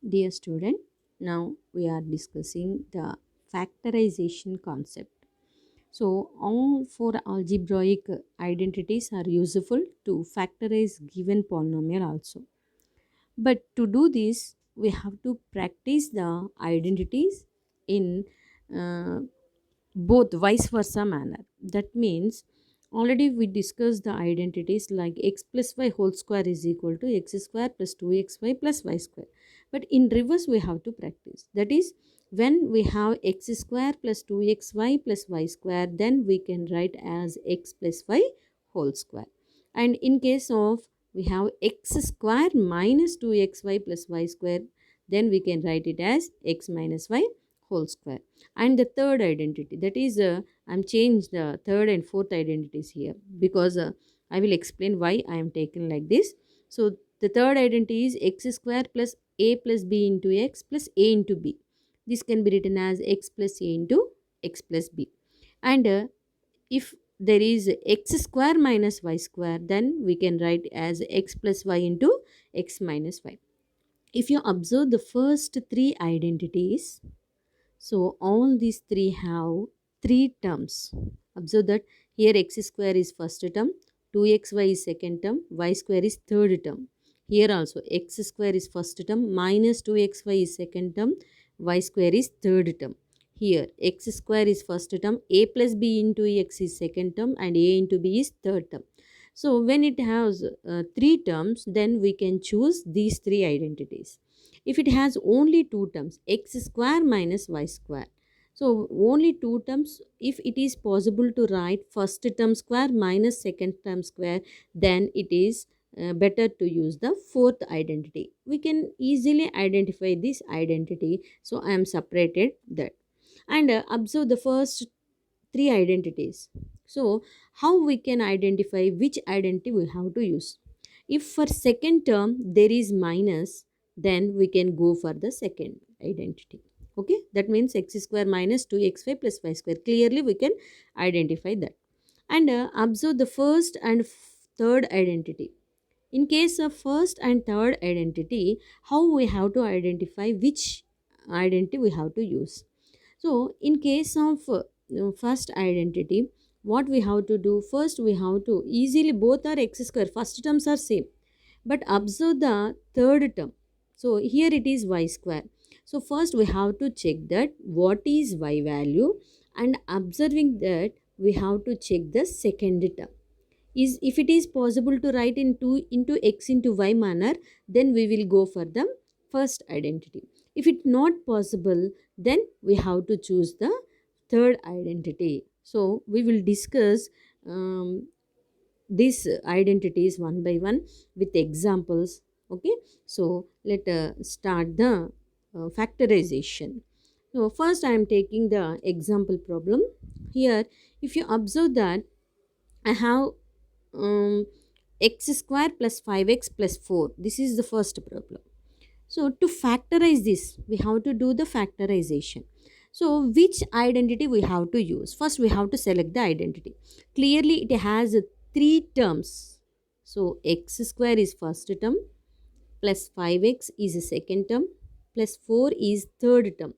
Dear student, now we are discussing the factorization concept. So, all four algebraic identities are useful to factorize given polynomial also. But to do this, we have to practice the identities in uh, both vice versa manner. That means already we discussed the identities like x plus y whole square is equal to x square plus 2xy plus y square. But in reverse we have to practice. That is, when we have x square plus 2xy plus y square, then we can write as x plus y whole square. And in case of we have x square minus 2xy plus y square, then we can write it as x minus y whole square. And the third identity, that is I'm changed the third and fourth identities here because I will explain why I am taken like this. So the third identity is x square plus a plus b into x plus a into b. This can be written as x plus a into x plus b. And if there is x square minus y square, then we can write as x plus y into x minus y. If you observe the first three identities, so all these three have three terms. Observe that here x square is first term, 2xy is second term, y square is third term. Here also x square is first term, minus 2xy is second term, y square is third term. Here x square is first term, a plus b into x is second term, and a into b is third term. So when it has three terms, then we can choose these three identities. If it has only two terms, x square minus y square, so only two terms, if it is possible to write first term square minus second term square, then it is better to use the fourth identity. We can easily identify this identity, so I am separated that. And observe the first three identities. So how we can identify which identity we have to use? If for second term there is minus, then we can go for the second identity. Okay, that means x square minus 2xy plus y square. Clearly we can identify that. And observe the first and third identity. In case of first and third identity, how we have to identify which identity we have to use? So, in case of first identity, what we have to do? First, we have to easily both are x square. First terms are same, but observe the third term. So here it is y square. So first we have to check that what is y value, and observing that we have to check the second term. Is if it is possible to write into x into y manner, then we will go for the first identity. If it not possible, then we have to choose the third identity. So we will discuss these identities one by one with examples. Okay, so let start the factorization. So first I am taking the example problem. Here if you observe that I have um, x square plus 5x plus 4. This is the first problem. So to factorize this, we have to do the factorization. So which identity we have to use? First we have to select the identity. Clearly it has three terms. So x square is first term, plus 5x is a second term, plus 4 is third term.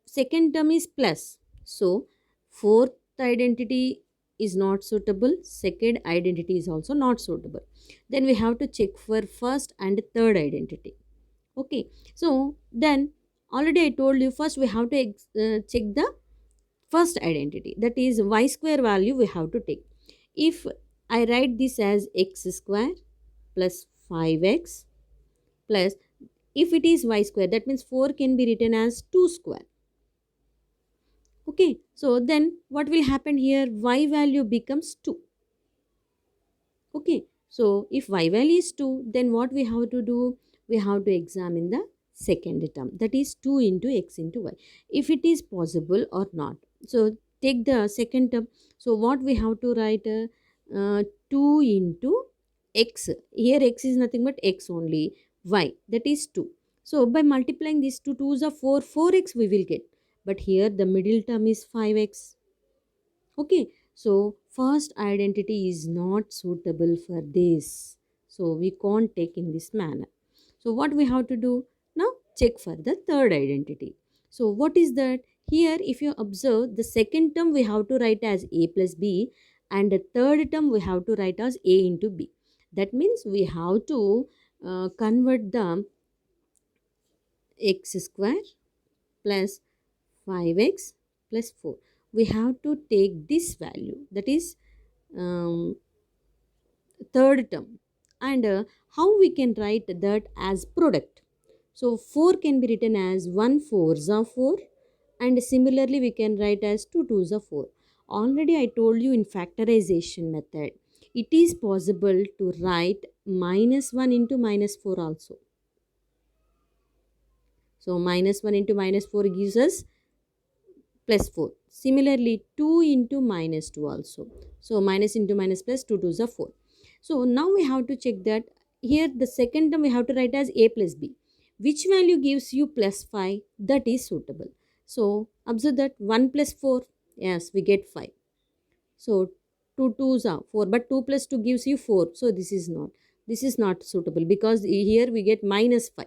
Second term is plus. So fourth identity is not suitable, second identity is also not suitable. Then we have to check for first and third identity. Okay, so then already I told you, first we have to check the first identity, that is y square value we have to take. If I write this as x square plus 5x plus, if it is y square, that means 4 can be written as 2 square. Okay, so then what will happen here? Y value becomes 2. Okay, so if y value is 2, then what we have to do? We have to examine the second term, that is 2 into x into y, if it is possible or not. So take the second term. So what we have to write? 2 into x. Here x is nothing but x only, y, that is 2. So by multiplying these two 2's are 4, 4x we will get. But here the middle term is 5x. Okay, so first identity is not suitable for this. So we can't take in this manner. So what we have to do? Now check for the third identity. So what is that? Here if you observe, the second term we have to write as a plus b, and the third term we have to write as a into b. That means we have to convert the x square plus 5x plus 4. We have to take this value, that is um, third term, and how we can write that as product. So 4 can be written as 1 4s are 4, and similarly we can write as 2 2s are 4. Already I told you in factorization method it is possible to write minus 1 into minus 4 also. So minus 1 into minus 4 gives us plus 4. Similarly, 2 into minus 2 also. So minus into minus plus 2 2s are 4. So now we have to check that here the second term we have to write as a plus b. Which value gives you plus 5? That is suitable. So observe that 1 plus 4, yes, we get 5. So 2 2s are 4, but 2 plus 2 gives you 4. So this is not suitable because here we get minus 5.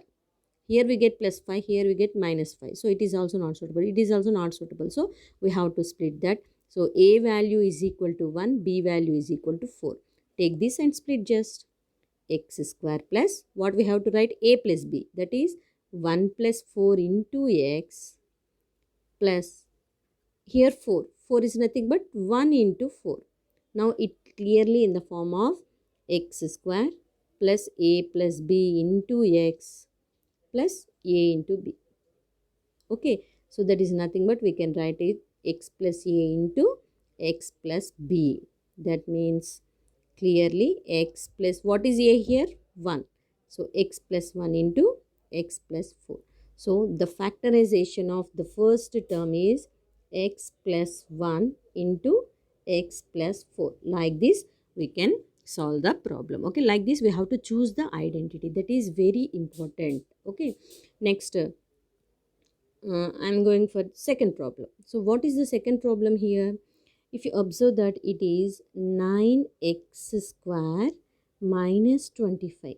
Here we get plus 5, here we get minus 5. So it is also not suitable. It is also not suitable. So we have to split that. So a value is equal to 1, b value is equal to 4. Take this and split just x square plus what we have to write a plus b. That is 1 plus 4 into x plus here 4. 4 is nothing but 1 into 4. Now it clearly in the form of x square plus a plus b into x plus a into b. Okay, so that is nothing but we can write it x plus a into x plus b. That means clearly x plus what is a here? 1. So x plus 1 into x plus 4. So the factorization of the first term is x plus 1 into x plus 4. Like this we can solve the problem. Okay, like this we have to choose the identity. That is very important. Okay, next I'm going for second problem. So what is the second problem here? If you observe that it is 9x square minus 25.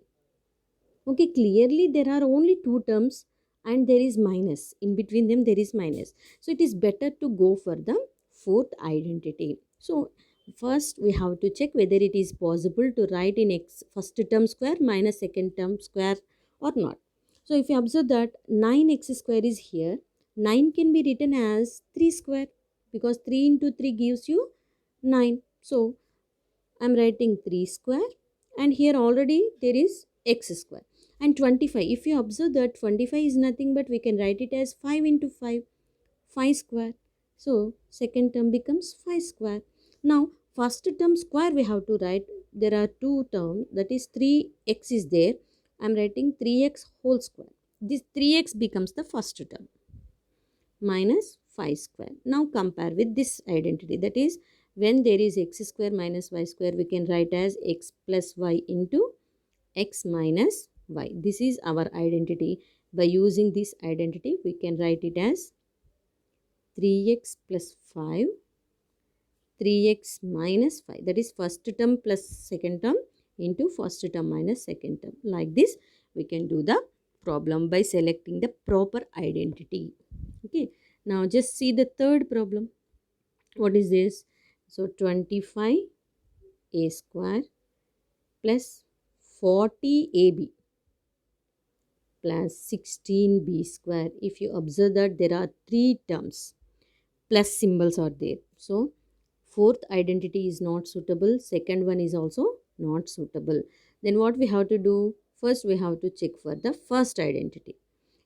Okay, clearly there are only two terms and there is minus. In between them there is minus. So it is better to go for the fourth identity. So first we have to check whether it is possible to write in x first term square minus second term square or not. So if you observe that 9x square is here, 9 can be written as 3 square because 3 into 3 gives you 9. So I'm writing 3 square, and here already there is x square. And 25, if you observe that 25 is nothing but we can write it as 5 into 5, 5 square. So second term becomes 5 square. Now first term square we have to write. There are two terms, that is 3x is there. I'm writing 3x whole square. This 3x becomes the first term minus 5 square. Now compare with this identity, that is when there is x square minus y square we can write as x plus y into x minus y. This is our identity. By using this identity we can write it as 3x plus 5, 3x minus 5, that is first term plus second term into first term minus second term. Like this we can do the problem by selecting the proper identity. Okay, now just see the third problem. What is this? So 25a square plus 40ab plus 16b square. If you observe that there are three terms, plus symbols are there. So fourth identity is not suitable, second one is also not suitable. Then what we have to do? First we have to check for the first identity.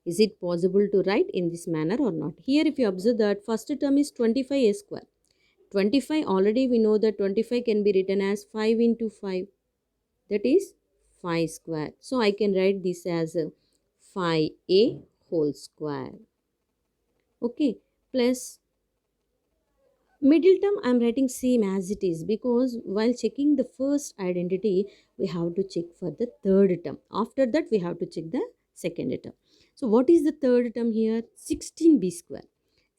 Is it possible to write in this manner or not? Here if you observe that first term is 25a square. 25 already we know that 25 can be written as 5 into 5. That is 5 square. So I can write this as 5a whole square. Okay, plus middle term I am writing same as it is because while checking the first identity we have to check for the third term. After that we have to check the second term. So what is the third term here? 16b square.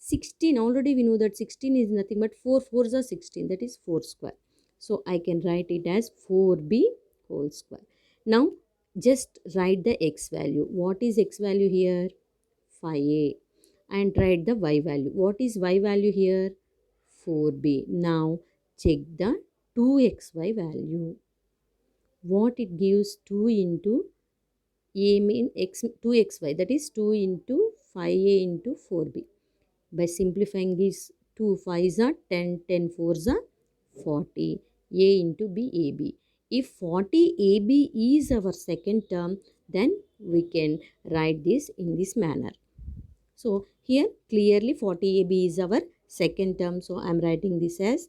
16 already we know that 16 is nothing but 4 4s are 16, that is 4 square. So I can write it as 4b whole square. Now just write the x value. What is x value here? 5a. And write the y value. What is y value here? 4b. Now check the 2xy value. What it gives? 2 into a mean x 2xy, that is 2 into 5a into 4b. By simplifying these 2 5s are 10, 10 4s are 40, a into b, ab. If 40 ab is our second term, then we can write this in this manner. So here clearly 40 ab is our second term. So I am writing this as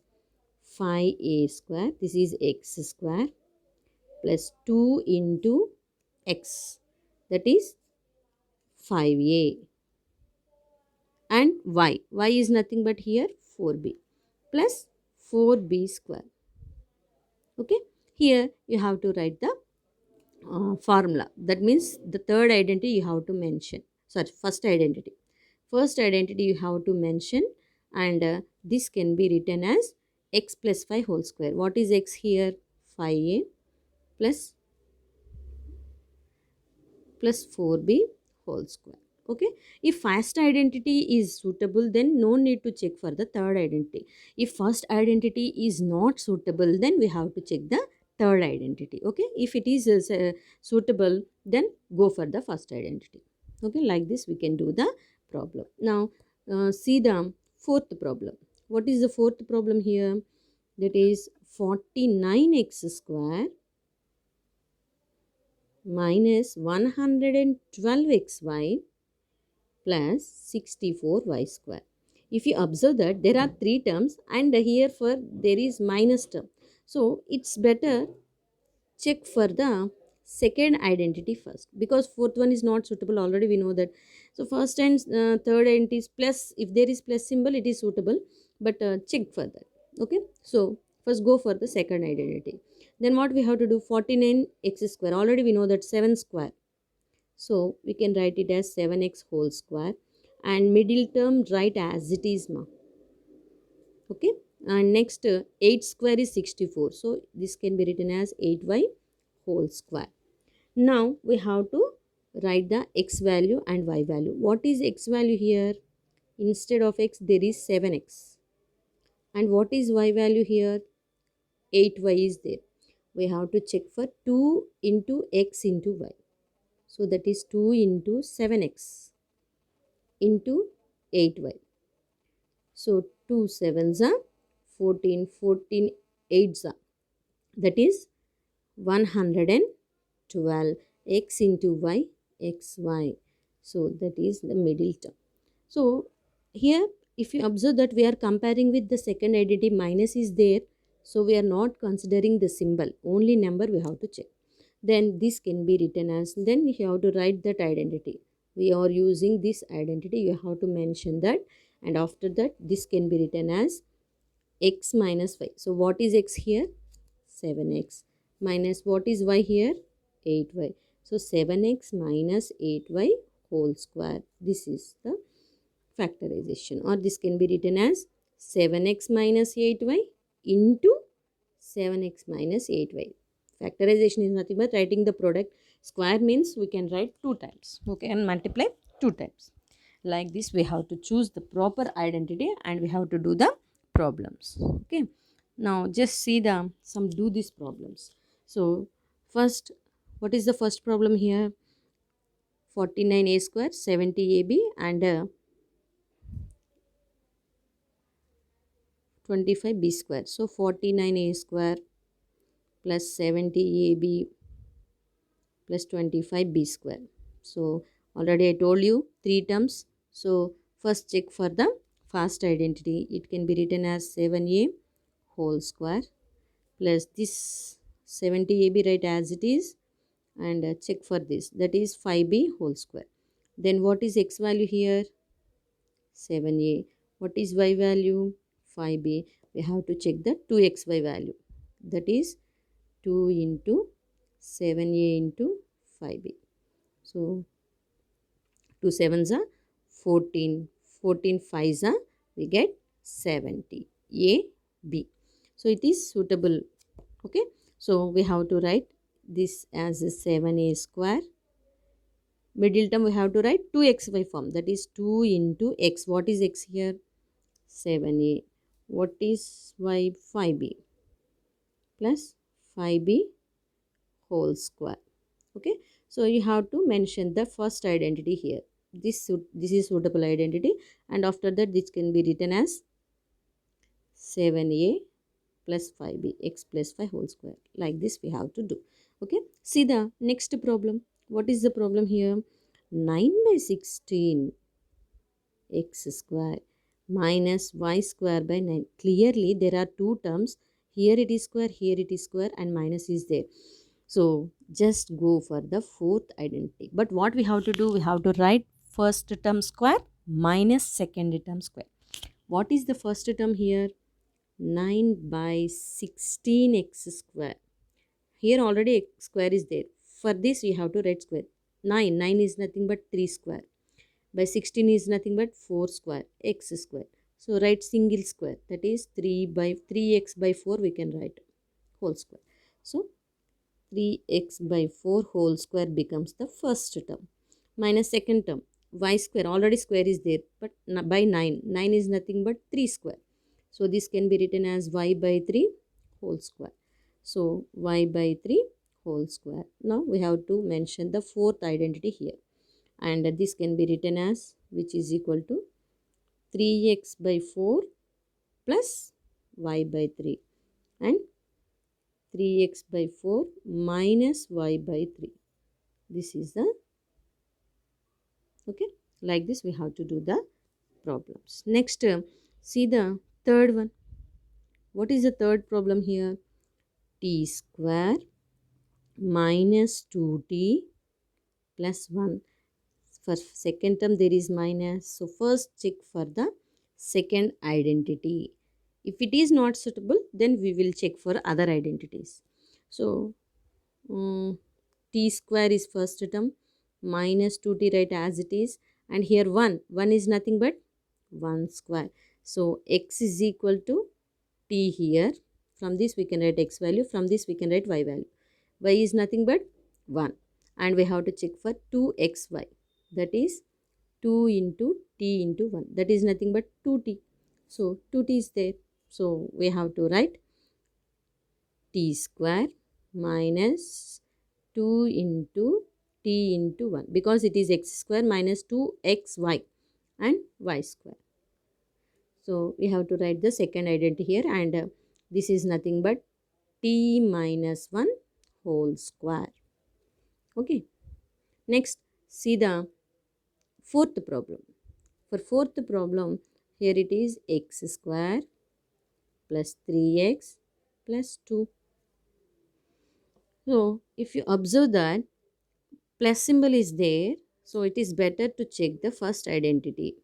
5a square. This is x square plus 2 into x, that is 5a, and y is nothing but here 4b plus 4b square. Okay, here you have to write the formula. That means the third identity you have to mention. Sorry, first identity you have to mention, and this can be written as x plus 5 whole square. What is x here? 5a plus 4b whole square. Okay, if first identity is suitable, then no need to check for the third identity. If first identity is not suitable, then we have to check the third identity. Okay, if it is suitable, then go for the first identity. Okay, like this we can do the problem. Now see the fourth problem. What is the fourth problem here? That is 49x square minus 112xy plus 64y square. If you observe that there are three terms, and here for there is minus term. So it's better check for the second identity first, because fourth one is not suitable, already we know that. So first and third identity is plus. If there is plus symbol, it is suitable, but check for that. Okay, so first go for the second identity. Then what we have to do? 49x square, already we know that 7 square, so we can write it as 7x whole square, and middle term write as it is, ma. Okay, and next 8 square is 64, so this can be written as 8y whole square. Now we have to write the x value and y value. What is x value here? Instead of x there is 7x, and what is y value here? 8y is there. We have to check for 2 into x into y, so that is 2 into 7x into 8y. So 2 sevens are 14, 14 eights are, that is 112 x into y, xy. So that is the middle term. So here if you observe that we are comparing with the second identity, minus is there. So we are not considering the symbol, only number we have to check. Then this can be written as, then you have to write that identity. We are using this identity, you have to mention that, and after that this can be written as x minus y. So what is x here? 7x minus what is y here? 8y. So 7x minus 8y whole square. This is the factorization, or this can be written as 7x minus 8y into 7x minus 8y. Factorization is nothing but writing the product. Square means we can write 2 times. Okay, and multiply 2 times. Like this we have to choose the proper identity, and we have to do the problems. Okay, now just see the some do these problems. So first, what is the first problem here? 49a square, 70ab, and 25b square. So 49a square plus 70ab plus 25b square. So already I told you 3 terms. So first check for the first identity. It can be written as 7a whole square plus this 70ab write as it is, and check for this, that is 5b whole square. Then what is x value here? 7a. What is y value? 5b. We have to check the 2xy value, that is 2 into 7a into 5b. So 2 sevens are 14, 14 fives are, we get 70, a b. So it is suitable. Okay, so we have to write this as a 7a square. Middle term we have to write 2xy form, that is 2 into x. What is x here? 7a. What is y? 5b plus 5b whole square. Okay, so you have to mention the first identity here. This is suitable identity, and after that this can be written as 7a plus 5b x plus 5 whole square. Like this we have to do. Okay, see the next problem. What is the problem here? 9 by 16 x square minus y square by 9. Clearly there are two terms. Here it is square, here it is square, and minus is there. So just go for the fourth identity. But what we have to do? We have to write first term square minus second term square. What is the first term here? 9 by 16 x square. Here already x square is there. For this we have to write square. 9 is nothing but 3 square. By 16 is nothing but 4 square, x square. So write single square, that is 3 by 3x by 4 we can write whole square. So 3x by 4 whole square becomes the first term. Minus second term, y square, already square is there, but by 9. 9 is nothing but 3 square. So this can be written as y by 3 whole square. So y by 3 whole square. Now we have to mention the fourth identity here, and this can be written as, which is equal to 3x by 4 plus y by 3, and 3x by 4 minus y by 3. This is the, okay, like this we have to do the problems. Next, see the third one. What is the third problem here? T square minus 2t plus 1. For second term there is minus. So first check for the second identity. If it is not suitable, then we will check for other identities. So t square is first term, minus 2t write as it is, and here 1 is nothing but 1 square. So x is equal to t here. From this we can write x value, from this we can write y value. Y is nothing but 1, and we have to check for 2xy, that is 2 into t into 1, that is nothing but 2t. So 2t is there. So we have to write t square minus 2 into t into 1, because it is x square minus 2xy and y square. So we have to write the second identity here, and this is nothing but t minus 1 whole square. Okay. Next, see the fourth problem. For fourth problem, here it is x square plus 3x plus 2. So if you observe that plus symbol is there, so it is better to check the first identity.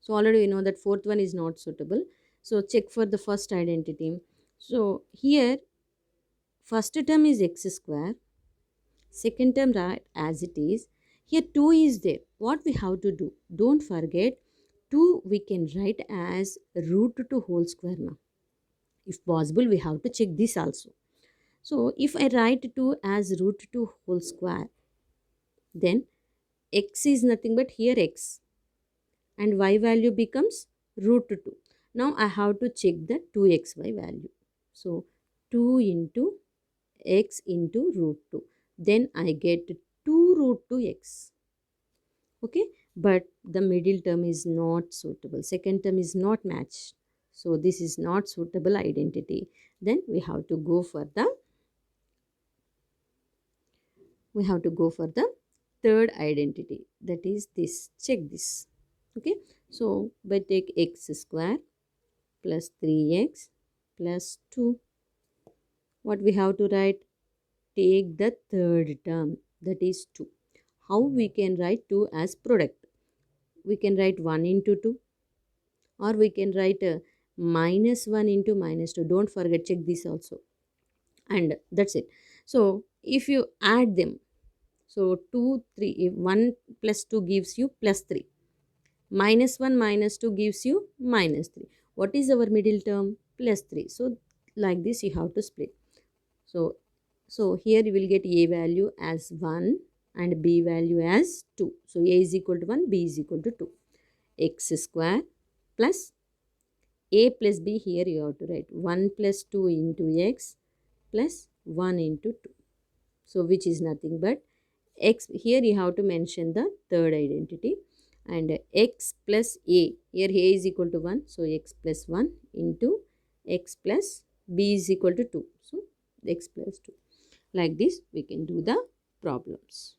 So already we know that fourth one is not suitable. So check for the first identity. So here first term is x square, second term right as it is. Here 2 is there. What we have to do? Don't forget 2 we can write as root 2 whole square now. If possible, we have to check this also. So if I write 2 as root 2 whole square, then x is nothing but here x, and y value becomes root 2. Now I have to check the 2xy value. So 2 into x into root 2. Then I get 2 root 2x. Okay, but the middle term is not suitable. Second term is not matched. So this is not suitable identity. Then we have to go for the third identity, that is this. Check this. Okay, so by take x square plus 3x plus 2. What we have to write? Take the third term, that is 2. How we can write 2 as product? We can write 1 into 2, or we can write minus 1 into minus 2. Don't forget, check this also, and that's it. So if you add them, so 2 3, if 1 plus 2 gives you plus 3, minus 1 minus 2 gives you minus 3. What is our middle term? Plus 3. So like this you have to split. So So here you will get a value as 1 and b value as 2. So a is equal to 1, b is equal to 2. X square plus a plus b, here you have to write 1 plus 2 into x plus 1 into 2. So which is nothing but x. Here you have to mention the third identity, and x plus a, here a is equal to 1, so x plus 1 into x plus b is equal to 2, so x plus 2. Like this we can do the problems.